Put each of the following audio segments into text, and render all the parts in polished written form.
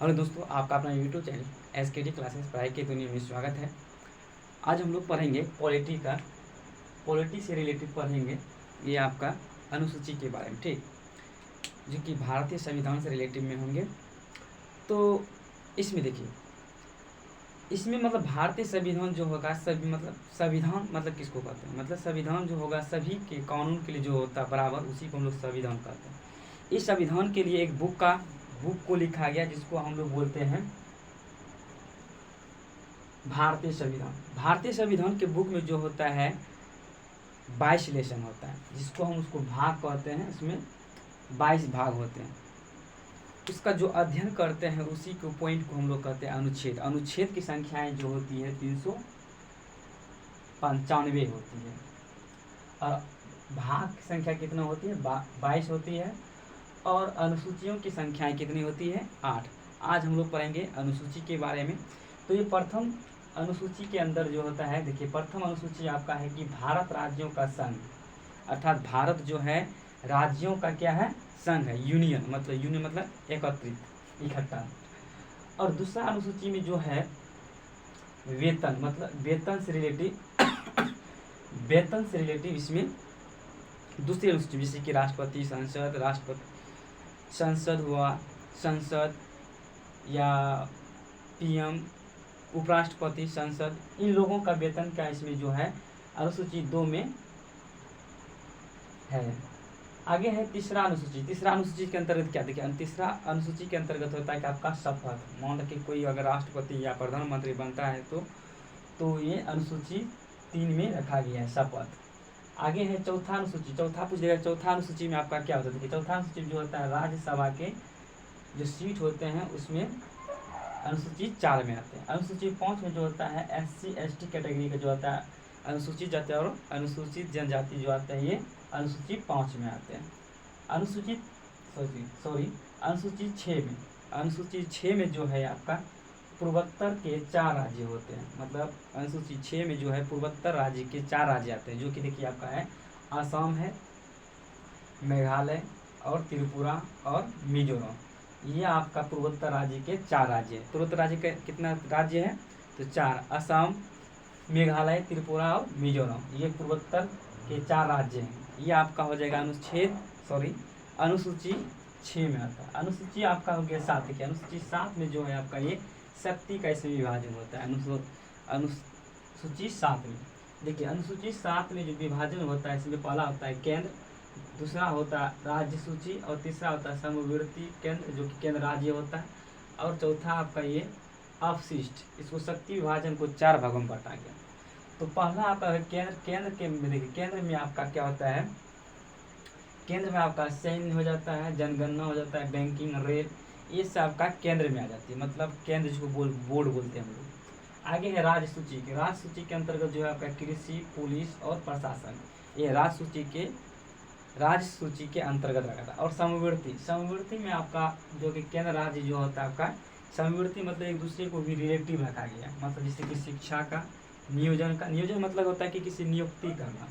Hello दोस्तों, आपका अपना यूट्यूब चैनल SKD क्लासेस पढ़ाई की दुनिया में स्वागत है। आज हम लोग पढ़ेंगे पॉलिटी से रिलेटेड पढ़ेंगे। ये आपका अनुसूची के बारे में, ठीक, जो कि भारतीय संविधान से रिलेटेड में होंगे। तो इसमें देखिए, इसमें मतलब भारतीय संविधान जो होगा, सभी मतलब संविधान मतलब किसको कहते हैं, मतलब संविधान जो होगा सभी के कानून के लिए जो होता है बराबर, उसी को हम लोग संविधान कहते हैं। इस संविधान के लिए एक बुक को लिखा गया, जिसको हम लोग बोलते हैं भारतीय संविधान। भारतीय संविधान के बुक में जो होता है 22 लेसन होता है, जिसको हम उसको भाग कहते हैं। इसमें 22 भाग होते हैं। उसका जो अध्ययन करते हैं उसी को पॉइंट को हम लोग कहते हैं अनुच्छेद। अनुच्छेद की संख्याएं जो होती है 395 होती है, और भाग की संख्या कितना होती है 22 होती है, और अनुसूचियों की संख्याएं कितनी होती है 8। आज हम लोग पढ़ेंगे अनुसूची के बारे में। तो ये प्रथम अनुसूची के अंदर जो होता है, देखिए प्रथम अनुसूची आपका है कि भारत राज्यों का संघ, अर्थात भारत जो है राज्यों का क्या है, संघ है, यूनियन मतलब एकत्रित, इकट्ठा। और दूसरा अनुसूची में जो है वेतन, मतलब वेतन से रिलेटिव इसमें दूसरी अनुसूची, जैसे कि राष्ट्रपति संसद हुआ, संसद या PM, उपराष्ट्रपति, संसद, इन लोगों का वेतन का इसमें जो है अनुसूची 2 में है। आगे है तीसरा अनुसूची। तीसरा अनुसूची के अंतर्गत क्या, देखिए तीसरा अनुसूची के अंतर्गत होता है कि आपका शपथ। मान लो कि कोई अगर राष्ट्रपति या प्रधानमंत्री बनता है तो ये अनुसूची 3 में रखा गया है, शपथ। आगे है चौथा अनुसूची। चौथा पूछ लेगा, चौथा अनुसूची में आपका क्या होता है। देखिए चौथा अनुसूची जो होता है राज्यसभा के जो सीट होते हैं उसमें अनुसूची 4 में आते हैं। अनुसूची 5 में जो होता है SC ST कैटेगरी का जो होता है अनुसूचित जाति और अनुसूचित जनजाति जो आते हैं, ये अनुसूची 5 में आते हैं। अनुसूची 6 में जो है आपका पूर्वोत्तर के 4 राज्य होते हैं। मतलब अनुसूची 6 में जो है पूर्वोत्तर राज्य के 4 राज्य आते हैं, जो कि देखिए आपका है असम है, मेघालय और त्रिपुरा और मिजोरम। ये आपका पूर्वोत्तर राज्य के 4 राज्य है। पूर्वोत्तर राज्य के कितना राज्य है, तो 4, असम, मेघालय, त्रिपुरा और मिजोरम, ये पूर्वोत्तर के 4 राज्य हैं। ये आपका हो जाएगा अनुसूची 6 में आता है। अनुसूची आपका हो गया 7 की। अनुसूची 7 में जो है आपका ये शक्ति का इसमें विभाजन होता है। अनुसूची 7 में देखिए, अनुसूची 7 में जो विभाजन होता है, इसमें पहला होता है केंद्र, दूसरा होता है राज्य सूची, और तीसरा होता है समवर्ती केंद्र, जो कि केंद्र राज्य होता है, और चौथा आपका ये अपशिष्ट। इसको शक्ति विभाजन को 4 भागों में बांटा गया। तो पहला आपका केंद्र के देखिए, केंद्र में आपका क्या होता है, केंद्र में आपका सैन्य हो जाता है, जनगणना हो जाता है, बैंकिंग, रेल, ये सब आपका केंद्र में आ जाती है। मतलब केंद्र जिसको बोर्ड बोलते हैं हम लोग। आगे है राज्य सूची के। राज्य सूची के अंतर्गत जो है आपका कृषि, पुलिस और प्रशासन, ये राज्य सूची के अंतर्गत रखा था। और समवर्ती में आपका जो कि केंद्र राज्य जो होता है आपका समवर्ती, मतलब एक दूसरे को भी रिलेटिव रखा गया। मतलब जैसे कि शिक्षा का, नियोजन मतलब होता है कि किसी नियुक्ति करना,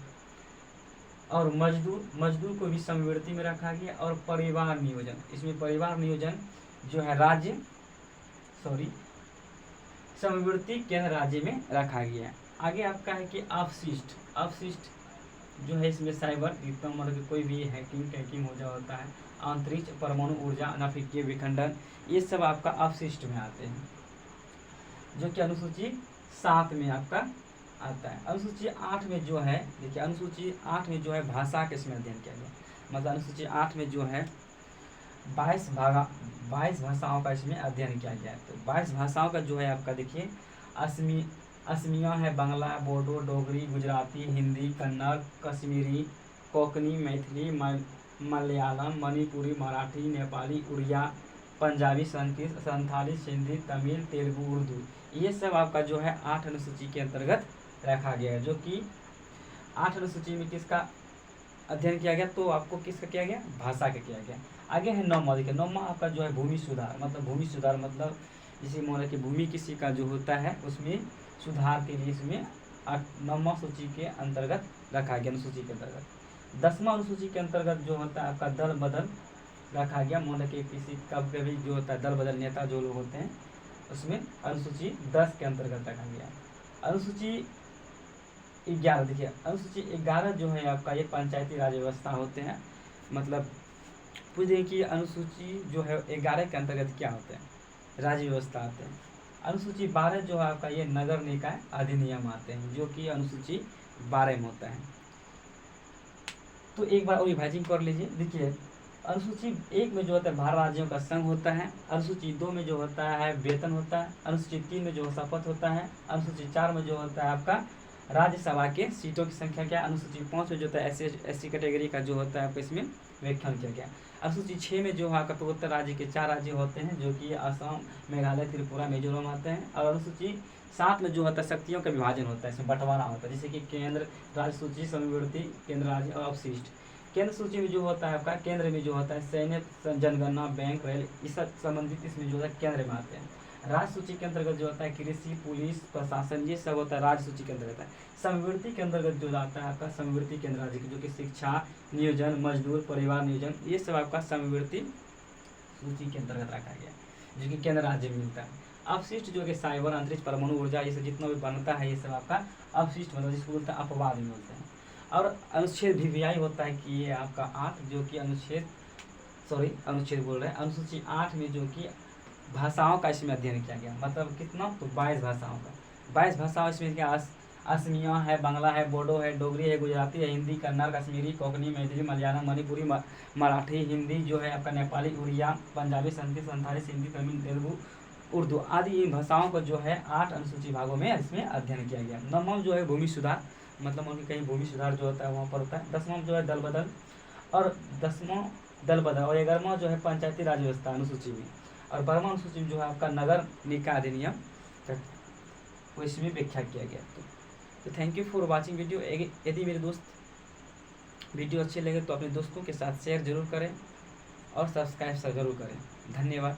और मजदूर को भी समवर्ती में रखा गया। और परिवार नियोजन, इसमें परिवार नियोजन जो है समवर्ती केंद्र राज्य में रखा गया है। आगे आपका है कि अपशिष्ट जो है इसमें साइबर, मतलब कोई भी हैकिंग हो जाता है, अंतरिक्ष, परमाणु ऊर्जा, नाभिकीय विखंडन, ये सब आपका अपशिष्ट में आते हैं, जो कि अनुसूची 7 में आपका आता है। अनुसूची 8 में जो है, देखिए अनुसूची 8 में जो है भाषा के इसमें अध्ययन किया गया। मतलब अनुसूची 8 में जो है 22 भाषाओं का इसमें अध्ययन किया गया है। तो 22 भाषाओं का जो है आपका देखिए, असमिया है, बांग्ला, बोडो, डोगरी, गुजराती, हिंदी, कन्नड़, कश्मीरी, कोंकणी, मैथिली, मलयालम, मणिपुरी, मराठी, नेपाली, उड़िया, पंजाबी, संथाली, सिंधी, तमिल, तेलुगु, उर्दू, ये सब आपका जो है 8 अनुसूची के अंतर्गत रखा गया है। जो कि 8 अनुसूची में किसका अध्ययन किया गया, तो आपको किसका किया गया, भाषा का किया गया। आगे है 9वां। देखिए 9वां आपका जो है भूमि सुधार, मतलब जैसे मान कि भूमि किसी का जो होता है उसमें सुधार के लिए इसमें 9वां सूची के अंतर्गत रखा गया, अनुसूची के अंतर्गत। 10वां अनुसूची के अंतर्गत जो होता है आपका दल बदल रखा गया। मान कि किसी कभी जो होता है दल बदल नेता जो लोग होते हैं उसमें अनुसूची 10 के अंतर्गत रखा गया। अनुसूची 11 देखिए, अनुसूची 11 जो है आपका ये पंचायती राज व्यवस्था होते हैं। मतलब पूछ दें कि अनुसूची जो है 11 के अंतर्गत क्या होते हैं, राज्य व्यवस्था आते हैं। अनुसूची 12 जो है आपका ये नगर निकाय अधिनियम आते हैं, जो कि अनुसूची 12 में होता है। तो एक बार और रिवाइजिंग कर लीजिए। देखिए, अनुसूची 1 में जो होता है भारत राज्यों का संघ होता है। अनुसूची 2 में जो होता है वेतन होता है। अनुसूची 3 में जो शपथ होता है। अनुसूची 4 में जो होता है आपका राज्यसभा के सीटों की संख्या क्या। अनुसूची 5 में जो होता है एस सी कैटेगरी का जो होता है आपको इसमें व्याख्यान किया गया। अनुसूची 6 में जो है आपका पूर्वोत्तर राज्य के 4 राज्य होते हैं, जो कि असम, मेघालय, त्रिपुरा, मिजोरम आते हैं। और अनुसूची 7 में जो होता है शक्तियों का विभाजन होता है, इसमें बंटवारा होता है, जैसे कि केंद्र, राज्य सूची, समवर्ती, केंद्र राज्य और अवशिष्ट। केंद्र सूची में जो होता है आपका केंद्र में जो होता है सैन्य, जनगणना, बैंक, रेल, इस संबंधित इसमें जो है केंद्र में आते हैं। राज्य सूची के अंतर्गत जो होता है कृषि, पुलिस, प्रशासन, ये सब होता है राज्य सूची के अंतर्गत है। समवर्ती के अंतर्गत जो आता है आपका समवर्ती केंद्र राज्य, जो कि शिक्षा, नियोजन, मजदूर, परिवार नियोजन, ये सब आपका समवर्ती सूची के अंतर्गत रखा गया, जो कि केंद्र राज्य में मिलता है। अवशिष्ट जो कि साइबर, अंतरिक्ष, परमाणु ऊर्जा, ये सब जितना भी बनता है ये सब आपका अवशिष्ट मतलब जिसको बोलते हैं अपवाद में मिलते हैं। और अनुच्छेद VVI होता है कि ये आपका 8 जो कि अनुच्छेद बोल रहे हैं, अनुसूची 8 में जो कि भाषाओं का इसमें अध्ययन किया गया। मतलब कितना, तो 22 भाषाओं का, 22 भाषाओं इसमें क्या, असमिया है, बांग्ला है, बोडो है, डोगरी है, गुजराती है, हिंदी, कन्नड़, कश्मीरी, कोंकणी, मैथिली, मलयालम, मणिपुरी, मराठी, हिंदी जो है आपका नेपाली, उड़िया, पंजाबी, संस्कृत, संथाली, सिंधी, तमिल, तेलुगु, उर्दू आदि इन भाषाओं को जो है 8 अनुसूची भागों में इसमें अध्ययन किया गया। 9वां जो है भूमि सुधार, मतलब उनकी कहीं भूमि सुधार जो होता है वहाँ पर होता है। 10वां जो है दल बदल, और 10वां दल बदल, और 11वां जो है पंचायती राज व्यवस्था अनुसूची में, और 12वां अनुसूची में जो है आपका नगर निकाय अधिनियम को इसमें व्याख्या किया गया। तो thank you for watching video. यदि मेरे दोस्त वीडियो अच्छे लगे तो अपने दोस्तों के साथ शेयर जरूर करें और सब्सक्राइब जरूर करें। धन्यवाद।